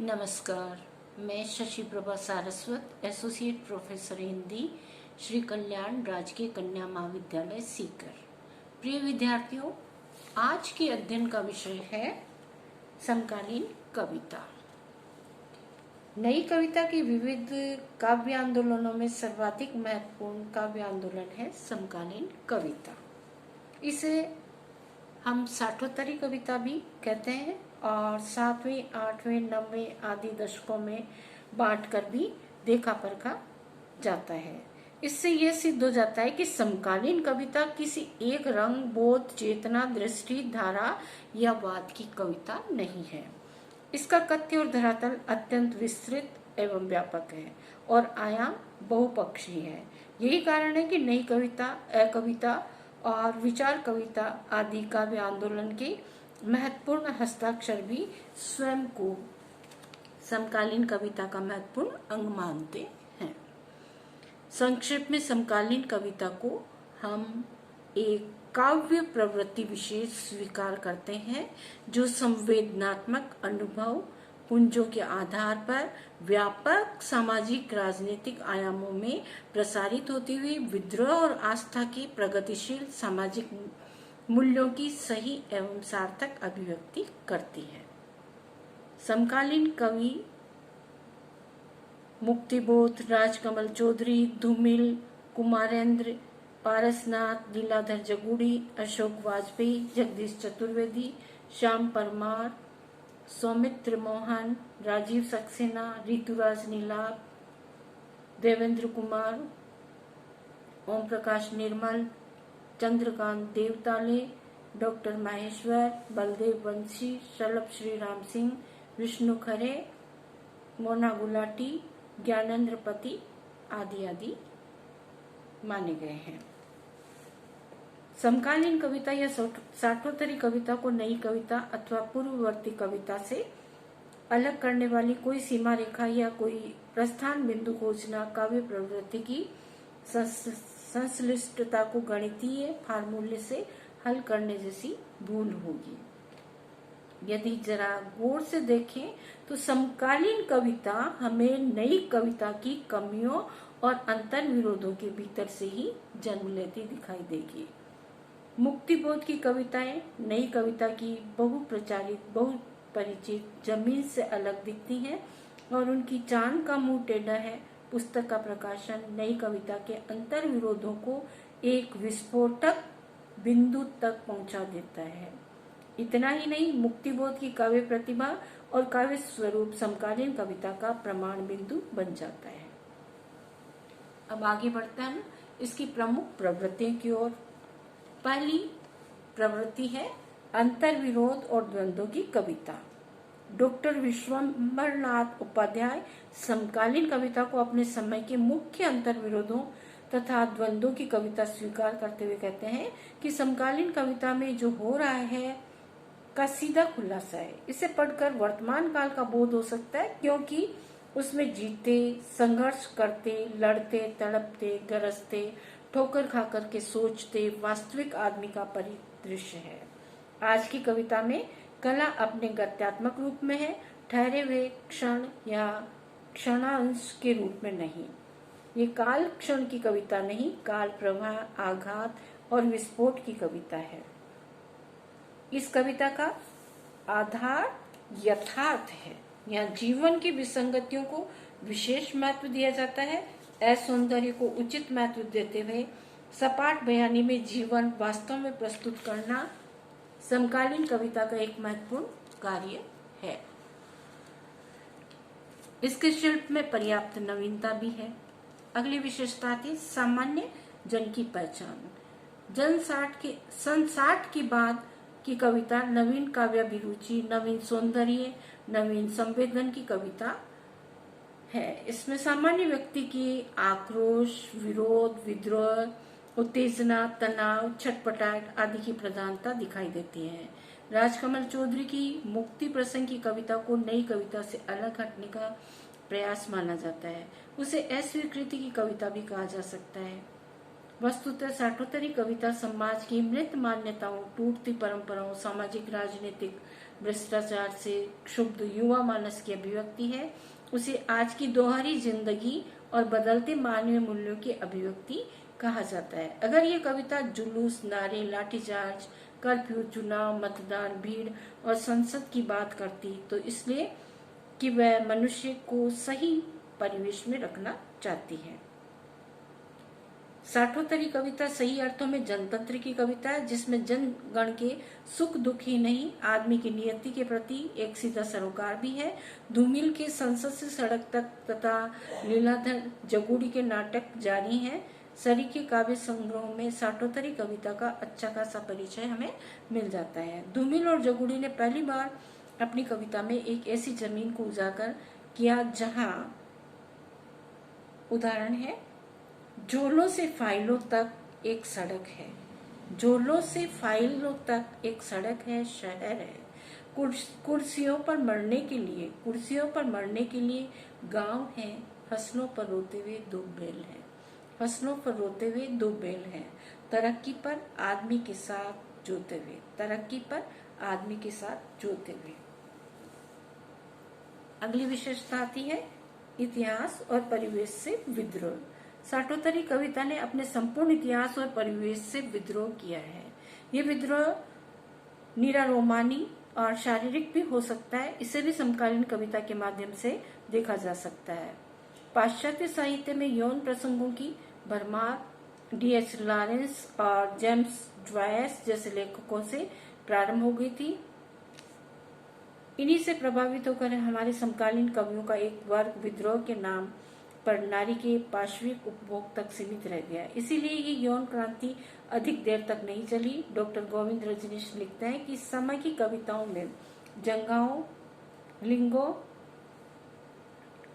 नमस्कार। मैं Shashi Prabha Saraswat, associate professor Hindi, Shri Kalyan राजकीय कन्या महाविद्यालय सीकर। प्रिय विद्यार्थियों, आज के अध्ययन का विषय है समकालीन कविता। नई कविता के विविध काव्य आंदोलनों में सर्वाधिक महत्वपूर्ण काव्य आंदोलन है समकालीन कविता। इसे हम साठोत्तरी कविता भी कहते हैं और 7वें, 8वें, 9वें आदि दशकों में बांटकर भी देखा परखा जाता है। इससे यह सिद्ध हो जाता है कि समकालीन कविता किसी एक रंग, बोध, चेतना, दृष्टि, धारा या वाद की कविता नहीं है। इसका कथ्य और धरातल अत्यंत विस्तृत एवं व्यापक है और आयाम बहुपक्षीय है। यही कारण है कि नई कविता, अकविता और विचार कविता आदि काव्य आंदोलन के महत्वपूर्ण हस्ताक्षर भी स्वयं को समकालीन कविता का महत्वपूर्ण अंग मानते हैं। संक्षेप में समकालीन कविता को हम एक काव्य प्रवृत्ति विशेष स्वीकार करते हैं जो संवेदनात्मक अनुभव पुंजों के आधार पर व्यापक सामाजिक राजनीतिक आयामों में प्रसारित होती हुई विद्रोह और आस्था की प्रगतिशील सामाजिक मूल्यों की सही एवं सार्थक अभिव्यक्ति करती है। समकालीन कवि मुक्तिबोध, राजकमल चौधरी, धूमिल, कुमारेंद्र, पारसनाथ, लीलाधर जगूड़ी, अशोक वाजपेयी, जगदीश चतुर्वेदी, श्याम परमार, सौमित्र मोहन, राजीव सक्सेना, ऋतुराज नीलाभ, देवेंद्र कुमार, ओम प्रकाश निर्मल, चंद्रकांत देवताले, डॉक्टर माहेश्वर, बलदेव वंशी, शलभ श्री राम सिंह, विष्णु खरे, मोना गुलाटी, ज्ञानेंद्र पति आदि आदि माने गए हैं। समकालीन कविता या साठोत्तरी कविता को नई कविता अथवा पूर्ववर्ती कविता से अलग करने वाली कोई सीमा रेखा या कोई प्रस्थान बिंदु खोजना काव्य प्रवृत्ति की संश्लिष्टता को गणितीय फार्मूले से हल करने जैसी भूल होगी। यदि जरा गौर से देखें तो समकालीन कविता हमें नई कविता की कमियों और अंतर विरोधों के भीतर से ही जन्म लेती दिखाई देगी। मुक्तिबोध की कविताएं नई कविता की बहुप्रचारित, बहुपरिचित जमीन से अलग दिखती हैं और उनकी चांद का मुंह टेढ़ा है। पुस्तक का प्रकाशन नई कविता के अंतर विरोधों को एक विस्फोटक बिंदु तक पहुंचा देता है। इतना ही नहीं, मुक्तिबोध की काव्य प्रतिभा और काव्य स्वरूप समकालीन कविता का प्रमाण बिंदु बन जाता है। अब आगे बढ़ते हैं इसकी प्रमुख प्रवृत्तियों की ओर। पहली प्रवृत्ति है अंतर विरोध और द्वंद्वों की कविता। डॉक्टर विश्वंभरनाथ उपाध्याय समकालीन कविता को अपने समय के मुख्य अंतर विरोधों तथा द्वंद्वों की कविता स्वीकार करते हुए कहते हैं कि समकालीन कविता में जो हो रहा है का सीधा खुलासा है। इसे पढ़कर वर्तमान काल का बोध हो सकता है, क्योंकि उसमें जीते, संघर्ष करते, लड़ते, तड़पते, गरजते, ठोकर खाकर के सोचते वास्तविक आदमी का परिदृश्य है। आज की कविता में कला अपने गत्यात्मक रूप में है, ठहरे हुए क्षण या क्षणांश के रूप में नहीं। ये काल क्षण की कविता नहीं, काल प्रवाह, आघात और विस्फोट की कविता है। इस कविता का आधार यथार्थ है। यहाँ जीवन की विसंगतियों को विशेष महत्व दिया जाता है। असौंदर्य को उचित महत्व देते हुए सपाट बयानी में जीवन वास्तव में प्रस्तुत करना समकालीन कविता का एक महत्वपूर्ण कार्य है। इसके शिल्प में पर्याप्त नवीनता भी है। अगली विशेषता थी सामान्य जन की पहचान। सन 60 के बाद की कविता नवीन काव्याभिरुचि, नवीन सौंदर्य, नवीन संवेदन की कविता है। इसमें सामान्य व्यक्ति की आक्रोश, विरोध, विद्रोह, उत्तेजना, तनाव, छटपटाहट आदि की प्रधानता दिखाई देती है। राजकमल चौधरी की मुक्ति प्रसंग की कविता को नई कविता से अलग हटने का प्रयास माना जाता है। उसे अस्वीकृति की कविता भी कहा जा सकता है। वस्तुतः साठोत्तरी कविता समाज की मृत मान्यताओं, टूटती परंपराओं, सामाजिक, राजनीतिक, भ्रष्टाचार से क्षुब्ध युवा मानस की अभिव्यक्ति है। उसे आज की दोहरी जिंदगी और बदलते मानवीय मूल्यों की अभिव्यक्ति कहा जाता है। अगर ये कविता जुलूस, नारे, लाठीचार्ज, कर्फ्यू, चुनाव, मतदान, भीड़ और संसद की बात करती तो इसलिए कि वह मनुष्य को सही परिवेश में रखना चाहती है। साठोत्तरी कविता सही अर्थों में जनतंत्र की कविता है, जिसमें जनगण के सुख दुख ही नहीं, आदमी की नियति के प्रति एक सीधा सरोकार भी है। धूमिल के संसद से सड़क तक तथा लीलाधर जगुड़ी के नाटक जारी हैं। सरी के काव्य संग्रह में साठोत्तरी कविता का अच्छा खासा परिचय हमें मिल जाता है। धूमिल और जगुड़ी ने पहली बार अपनी कविता में एक ऐसी जमीन को उजागर किया जहां, उदाहरण है, झोलों से फाइलों तक एक सड़क है, झोलों से फाइलों तक एक सड़क है, शहर है, कुर्सियों पर मरने के लिए गांव है, फसलों पर रोते हुए दो बैल हैं, फसलों पर रोते हुए दो बैल हैं, तरक्की पर आदमी के साथ जोते हुए, तरक्की पर आदमी के साथ जोते हुए। अगली विशेषता आती है इतिहास और परिवेश से विद्रोह। साठोत्तरी कविता ने अपने संपूर्ण इतिहास और परिवेश से विद्रोह किया है। ये विद्रोह निरारोमानी और शारीरिक भी हो सकता है। इसे भी समकालीन कविता के माध्यम से देखा जा सकता है। पाश्चात्य साहित्य में यौन प्रसंगों की भरमार D.H. लॉरेंस और जेम्स जॉयस जैसे लेखकों से प्रारंभ हो गई थी। इन्हीं से प्रभावित होकर हमारे समकालीन कवियों का एक वर्ग विद्रोह के नाम पर नारी के पाशविक उपभोग तक सीमित रह गया। इसीलिए ये यौन क्रांति अधिक देर तक नहीं चली। डॉक्टर गोविंद रजनीश लिखते हैं कि समय की कविताओं में जंगाओं, लिंगों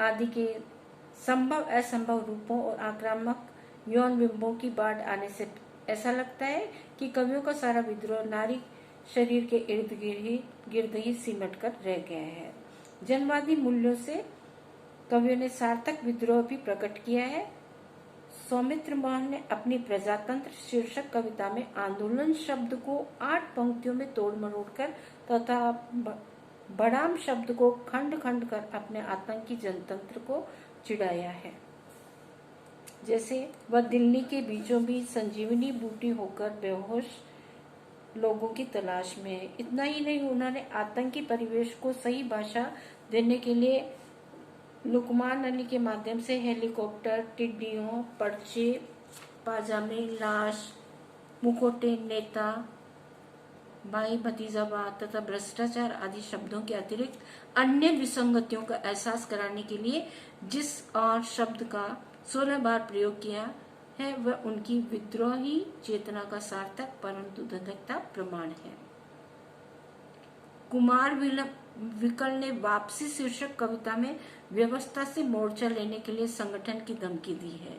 आदि के संभव असंभव रूपों और आक्रामक यौन बिंबों की बाढ़ आने से ऐसा लगता है कि कवियों का सारा विद्रोह नारी शरीर के इर्द गिर्द ही सिमट कर रह गया है। जनवादी मूल्यों से कवियों ने सार्थक विद्रोह भी प्रकट किया है। सौमित्र मोहन ने अपनी प्रजातंत्र शीर्षक कविता में आंदोलन शब्द को 8 पंक्तियों में तोड़ मरोड़ कर तथा बड़ाम शब्द को खंड खंड कर अपने आतंकी जनतंत्र को चिढ़ाया है। जैसे वह दिल्ली के बीचों बीच संजीवनी बूटी होकर बेहोश लोगों की तलाश में है। इतना ही नहीं, उन्होंने आतंकी परिवेश को सही भाषा देने के लिए लुकमान अली के माध्यम से हेलीकॉप्टर, टिड्डियों, पर्चे, पाजामे, लाश, मुखोटे, नेता, भाई भतीजावाद तथा भ्रष्टाचार आदि शब्दों के अतिरिक्त अन्य विसंगतियों का एहसास कराने के लिए जिस और शब्द का 16 बार प्रयोग किया है वह उनकी विद्रोही चेतना का सार्थक परंतु धधकता प्रमाण है। कुमार विकल ने वापसी शीर्षक कविता में व्यवस्था से मोर्चा लेने के लिए संगठन की धमकी दी है।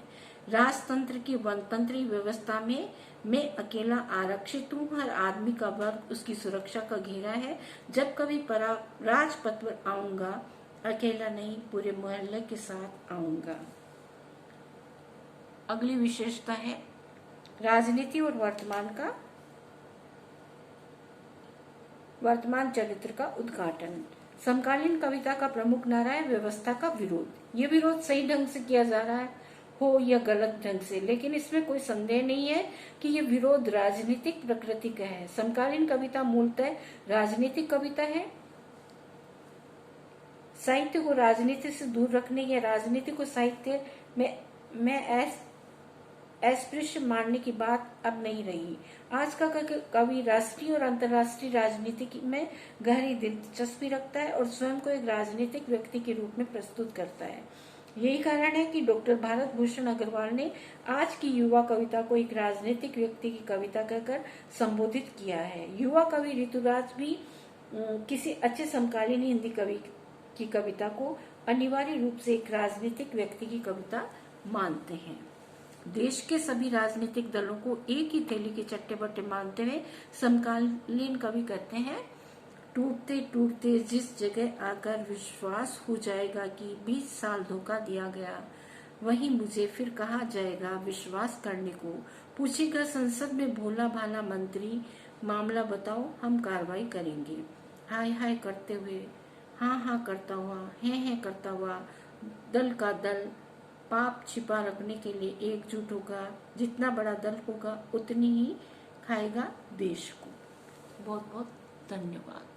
राजतंत्र की वनतंत्री व्यवस्था में मैं अकेला आरक्षित हूँ, हर आदमी का वर्ग उसकी सुरक्षा का घेरा है। जब कभी राजपथ पर आऊंगा, अकेला नहीं पूरे मोहल्ले के साथ आऊंगा। अगली विशेषता है राजनीति और वर्तमान चरित्र का उद्घाटन। समकालीन कविता का प्रमुख नारा है व्यवस्था का विरोध। ये विरोध सही ढंग से किया जा रहा है हो या गलत ढंग से, लेकिन इसमें कोई संदेह नहीं है कि ये विरोध राजनीतिक प्रकृति का है। समकालीन कविता मूलतः राजनीतिक कविता है। साहित्य को राजनीति से दूर रखने या राजनीति को साहित्य में अस्पृश्य मानने की बात अब नहीं रही। आज का कवि राष्ट्रीय और अंतर्राष्ट्रीय राजनीति में गहरी दिलचस्पी रखता है और स्वयं को एक राजनीतिक व्यक्ति के रूप में प्रस्तुत करता है। यही कारण है कि डॉक्टर भारत भूषण अग्रवाल ने आज की युवा कविता को एक राजनीतिक व्यक्ति की कविता कहकर संबोधित किया है। युवा कवि ऋतुराज भी किसी अच्छे समकालीन हिंदी कवि की कविता को अनिवार्य रूप से एक राजनीतिक व्यक्ति की कविता मानते हैं। देश के सभी राजनीतिक दलों को एक ही थैली के चट्टे बट्टे मानते हुए समकालीन कवि कहते हैं, टूटते टूटते जिस जगह आकर विश्वास हो जाएगा कि 20 साल धोखा दिया गया, वहीं मुझे फिर कहा जाएगा विश्वास करने को। पूछेगा संसद में भोला भाला मंत्री, मामला बताओ हम कार्रवाई करेंगे। हाय हाय करते हुए, हाँ हाँ करता हुआ, है करता हुआ, दल का दल पाप छिपा रखने के लिए एकजुट होगा। जितना बड़ा दल होगा उतनी ही खाएगा देश को। बहुत बहुत धन्यवाद।